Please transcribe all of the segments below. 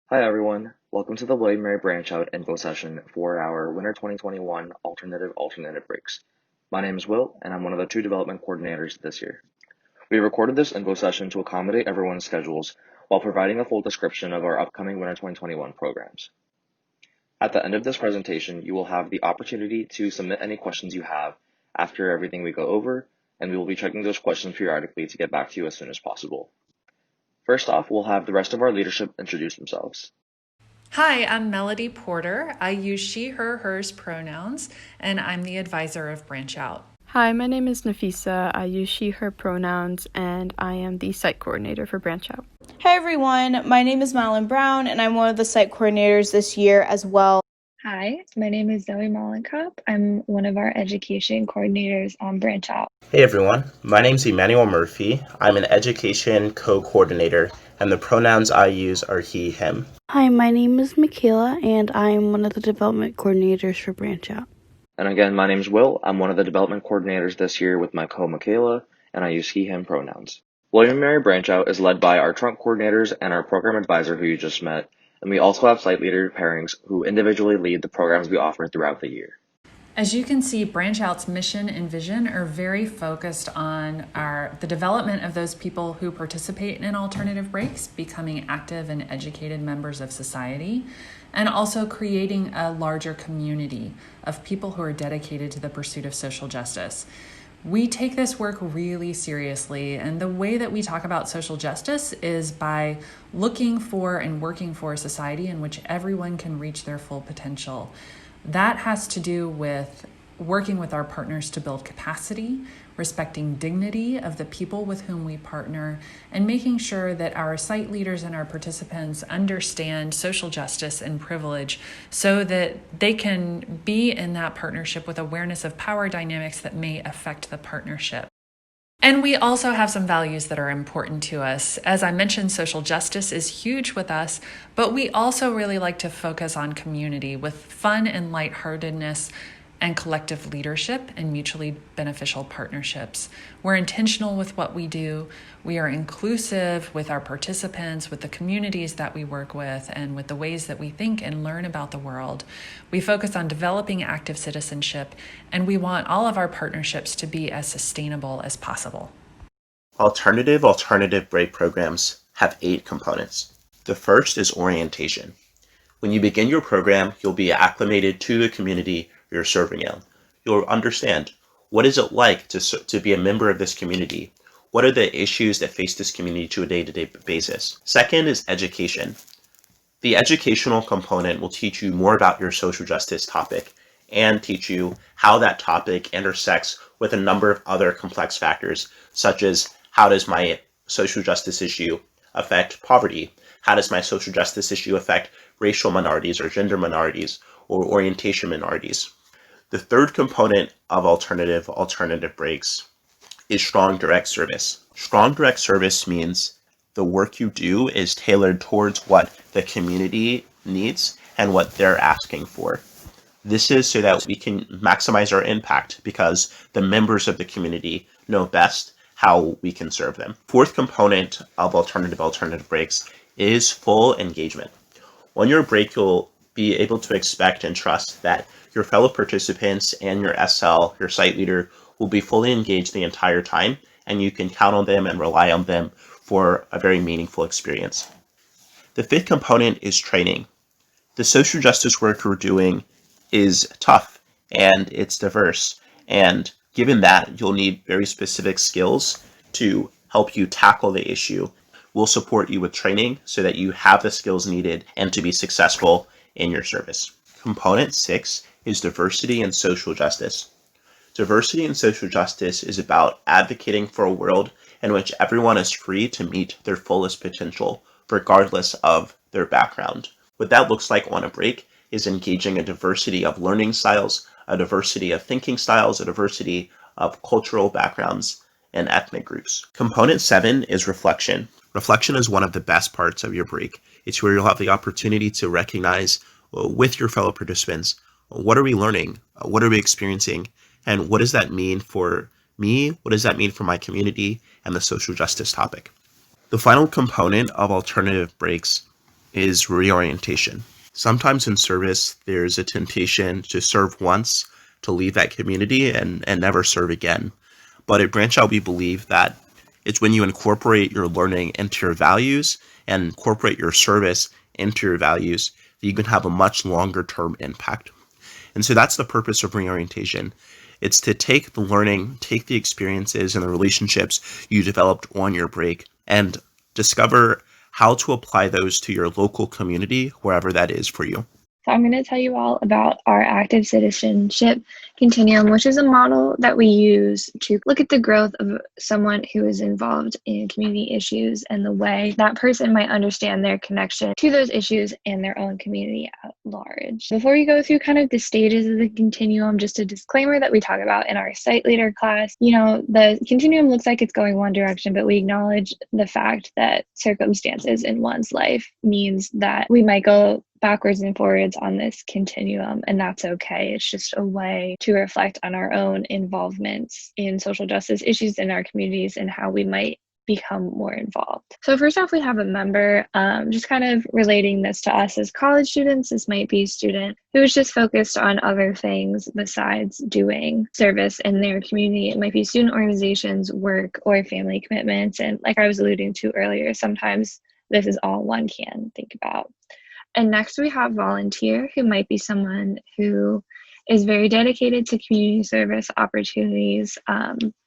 Hi everyone, welcome to the William Mary Branchout info session for our Winter 2021 Alternative Breaks. My name is Will, and I'm one of the two development coordinators this year. We recorded this info session to accommodate everyone's schedules while providing a full description of our upcoming Winter 2021 programs. At the end of this presentation, you will have the opportunity to submit any questions you have after everything we go over, and we will be checking those questions periodically to get back to you as soon as possible. First off, we'll have the rest of our leadership introduce themselves. Hi, I'm Melody Porter. I use she, her, hers pronouns, and I'm the advisor of Branch Out. Hi, my name is Nafisa. I use she, her pronouns, and I am the site coordinator for Branch Out. Hi everyone, my name is Madeline Brown and I'm one of the site coordinators this year as well. Hi, my name is Zoe Mollenkop. I'm one of our education coordinators on Branch Out. Hey everyone, my name's Emmanuel Murphy. I'm an education co-coordinator, and the pronouns I use are he, him. Hi, my name is Michaela, and I'm one of the development coordinators for Branch Out. And again, my name's Will. I'm one of the development coordinators this year with my co-Michaela, and I use he, him pronouns. William Mary Branchout is led by our trunk coordinators and our program advisor who you just met, and we also have site leader pairings who individually lead the programs we offer throughout the year. As you can see, Branch Out's mission and vision are very focused on the development of those people who participate in alternative breaks, becoming active and educated members of society, and also creating a larger community of people who are dedicated to the pursuit of social justice. We take this work really seriously, and the way that we talk about social justice is by looking for and working for a society in which everyone can reach their full potential. That has to do with working with our partners to build capacity, respecting dignity of the people with whom we partner, and making sure that our site leaders and our participants understand social justice and privilege so that they can be in that partnership with awareness of power dynamics that may affect the partnership. And we also have some values that are important to us. As I mentioned, social justice is huge with us, but we also really like to focus on community with fun and lightheartedness and collective leadership and mutually beneficial partnerships. We're intentional with what we do. We are inclusive with our participants, with the communities that we work with, and with the ways that we think and learn about the world. We focus on developing active citizenship, and we want all of our partnerships to be as sustainable as possible. Alternative break programs have 8 components. The first is orientation. When you begin your program, you'll be acclimated to the community you're serving in. You'll understand, what is it like to be a member of this community? What are the issues that face this community to a day-to-day basis? Second is education. The educational component will teach you more about your social justice topic and teach you how that topic intersects with a number of other complex factors, such as how does my social justice issue affect poverty? How does my social justice issue affect racial minorities or gender minorities or orientation minorities? The third component of alternative breaks is strong direct service. Strong direct service means the work you do is tailored towards what the community needs and what they're asking for. This is so that we can maximize our impact because the members of the community know best how we can serve them. Fourth component of alternative breaks is full engagement. On your break, you'll be able to expect and trust that your fellow participants and your SL, your site leader, will be fully engaged the entire time, and you can count on them and rely on them for a very meaningful experience. The fifth component is training. The social justice work we're doing is tough and it's diverse, and given that, you'll need very specific skills to help you tackle the issue. We'll support you with training so that you have the skills needed and to be successful in your service. Component 6 is diversity and social justice. Diversity and social justice is about advocating for a world in which everyone is free to meet their fullest potential, regardless of their background. What that looks like on a break is engaging a diversity of learning styles, a diversity of thinking styles, a diversity of cultural backgrounds, and ethnic groups. Component 7 is reflection. Reflection is one of the best parts of your break. It's where you'll have the opportunity to recognize with your fellow participants, what are we learning? What are we experiencing? And what does that mean for me? What does that mean for my community and the social justice topic? The final component of alternative breaks is reorientation. Sometimes in service, there's a temptation to serve once, to leave that community and never serve again. But at Branch Out, we believe that it's when you incorporate your learning into your values and incorporate your service into your values that you can have a much longer term impact. And so that's the purpose of reorientation. It's to take the learning, take the experiences and the relationships you developed on your break and discover how to apply those to your local community, wherever that is for you. So I'm going to tell you all about our active citizenship continuum, which is a model that we use to look at the growth of someone who is involved in community issues and the way that person might understand their connection to those issues and their own community at large. Before we go through kind of the stages of the continuum, just a disclaimer that we talk about in our site leader class. The continuum looks like it's going one direction, but we acknowledge the fact that circumstances in one's life means that we might go backwards and forwards on this continuum, and that's okay. It's just a way to reflect on our own involvements in social justice issues in our communities and how we might become more involved. So first off, we have a member, just kind of relating this to us as college students. This might be a student who is just focused on other things besides doing service in their community. It might be student organizations, work, or family commitments. And like I was alluding to earlier, sometimes this is all one can think about. And next we have volunteer, who might be someone who is very dedicated to community service opportunities,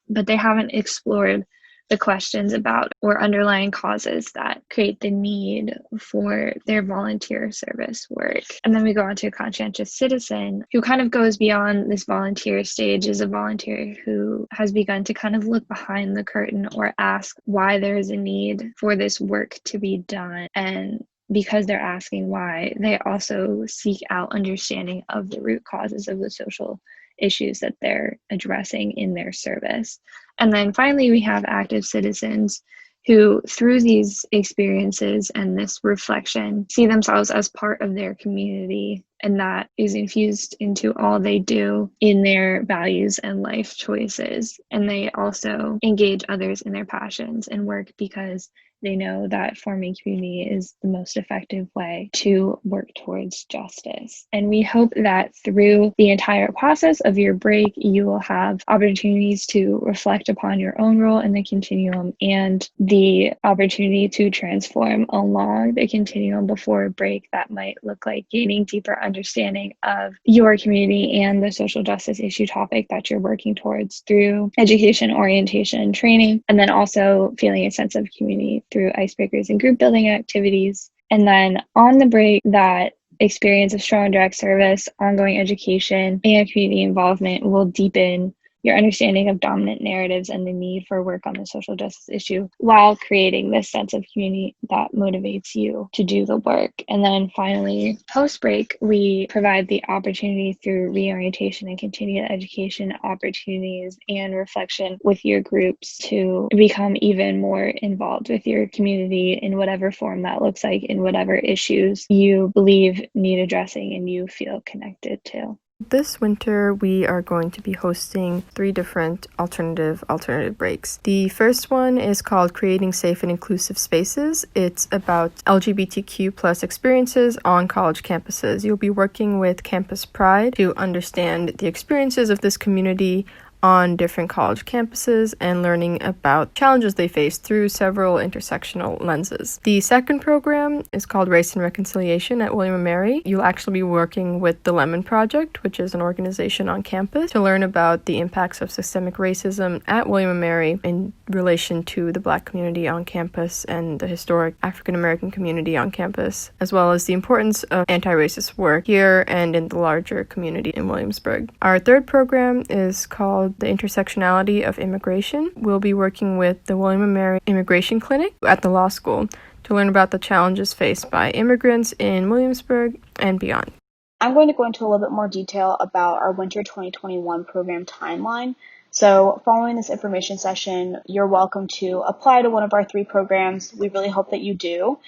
but they haven't explored the questions about or underlying causes that create the need for their volunteer service work. And then we go on to a conscientious citizen, who kind of goes beyond this volunteer stage, is a volunteer who has begun to kind of look behind the curtain or ask why there is a need for this work to be done. And because they're asking why, they also seek out understanding of the root causes of the social issues that they're addressing in their service. And then finally, we have active citizens who, through these experiences and this reflection, see themselves as part of their community, and that is infused into all they do in their values and life choices. And they also engage others in their passions and work because they know that forming community is the most effective way to work towards justice. And we hope that through the entire process of your break, you will have opportunities to reflect upon your own role in the continuum and the opportunity to transform along the continuum before a break. That might look like gaining deeper understanding of your community and the social justice issue topic that you're working towards through education, orientation, and training, and then also feeling a sense of community through icebreakers and group building activities. And then on the break, that experience of strong direct service, ongoing education, and community involvement will deepen your understanding of dominant narratives and the need for work on the social justice issue, while creating this sense of community that motivates you to do the work. And then finally, post-break, we provide the opportunity through reorientation and continued education opportunities and reflection with your groups to become even more involved with your community in whatever form that looks like, in whatever issues you believe need addressing and you feel connected to. This winter, we are going to be hosting 3 different alternative breaks. The first one is called Creating Safe and Inclusive Spaces. It's about LGBTQ plus experiences on college campuses. You'll be working with Campus Pride to understand the experiences of this community on different college campuses and learning about challenges they face through several intersectional lenses. The second program is called Race and Reconciliation at William & Mary. You'll actually be working with the Lemon Project, which is an organization on campus, to learn about the impacts of systemic racism at William & Mary in relation to the Black community on campus and the historic African American community on campus, as well as the importance of anti-racist work here and in the larger community in Williamsburg. Our third program is called The Intersectionality of Immigration. We'll be working with the William & Mary Immigration Clinic at the law school to learn about the challenges faced by immigrants in Williamsburg and beyond. I'm going to go into a little bit more detail about our winter 2021 program timeline. So following this information session, you're welcome to apply to one of our 3 programs. We really hope that you do.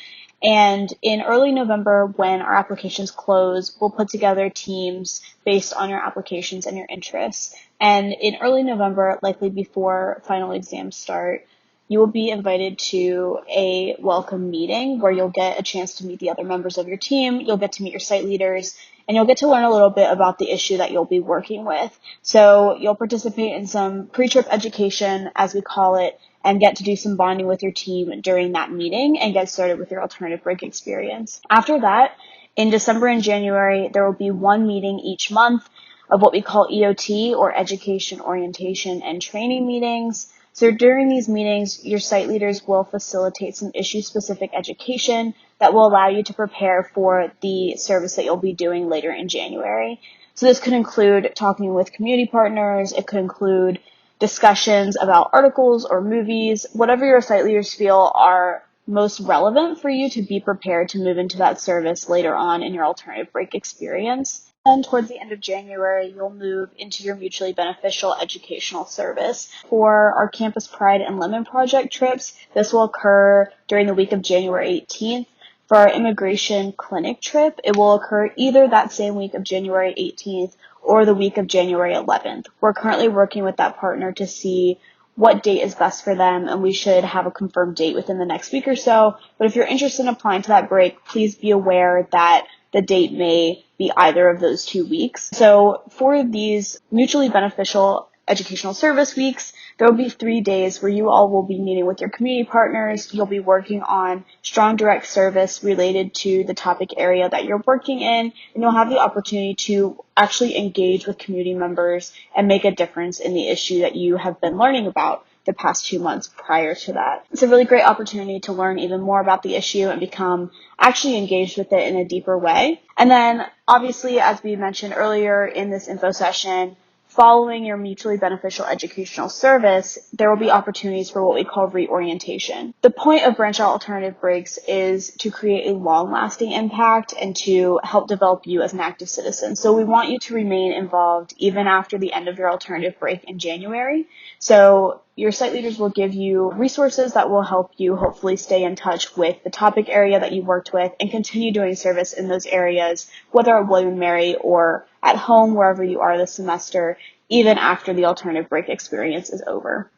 And in early November, when our applications close, we'll put together teams based on your applications and your interests. And in early November, likely before final exams start, you will be invited to a welcome meeting where you'll get a chance to meet the other members of your team. You'll get to meet your site leaders, and you'll get to learn a little bit about the issue that you'll be working with. So you'll participate in some pre-trip education, as we call it, and get to do some bonding with your team during that meeting and get started with your alternative break experience. After that, in December and January, there will be one meeting each month of what we call EOT, or Education, Orientation, and Training meetings. So during these meetings, your site leaders will facilitate some issue-specific education that will allow you to prepare for the service that you'll be doing later in January. So this could include talking with community partners. It could include discussions about articles or movies, whatever your site leaders feel are most relevant for you to be prepared to move into that service later on in your alternative break experience. And towards the end of January, you'll move into your mutually beneficial educational service. For our Campus Pride and Lemon Project trips, this will occur during the week of January 18th. For our immigration clinic trip, it will occur either that same week of January 18th or the week of January 11th. We're currently working with that partner to see what date is best for them, and we should have a confirmed date within the next week or so. But if you're interested in applying to that break, please be aware that the date may be either of those 2 weeks. So for these mutually beneficial educational service weeks, there will be 3 days where you all will be meeting with your community partners. You'll be working on strong direct service related to the topic area that you're working in, and you'll have the opportunity to actually engage with community members and make a difference in the issue that you have been learning about the past 2 months prior to that. It's a really great opportunity to learn even more about the issue and become actually engaged with it in a deeper way. And then, obviously, as we mentioned earlier in this info session, following your mutually beneficial educational service, there will be opportunities for what we call reorientation. The point of Branch Out Alternative Breaks is to create a long-lasting impact and to help develop you as an active citizen. So we want you to remain involved even after the end of your alternative break in January. So your site leaders will give you resources that will help you hopefully stay in touch with the topic area that you worked with and continue doing service in those areas, whether at William & Mary or at home, wherever you are this semester, even after the alternative break experience is over.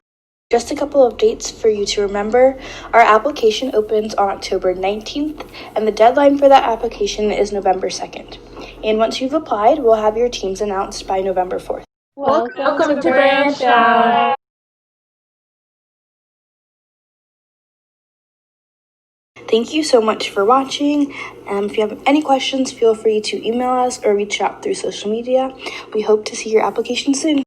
Just a couple of dates for you to remember. Our application opens on October 19th, and the deadline for that application is November 2nd. And once you've applied, we'll have your teams announced by November 4th. Welcome to Branch Out. Thank you so much for watching. If you have any questions, feel free to email us or reach out through social media. We hope to see your application soon.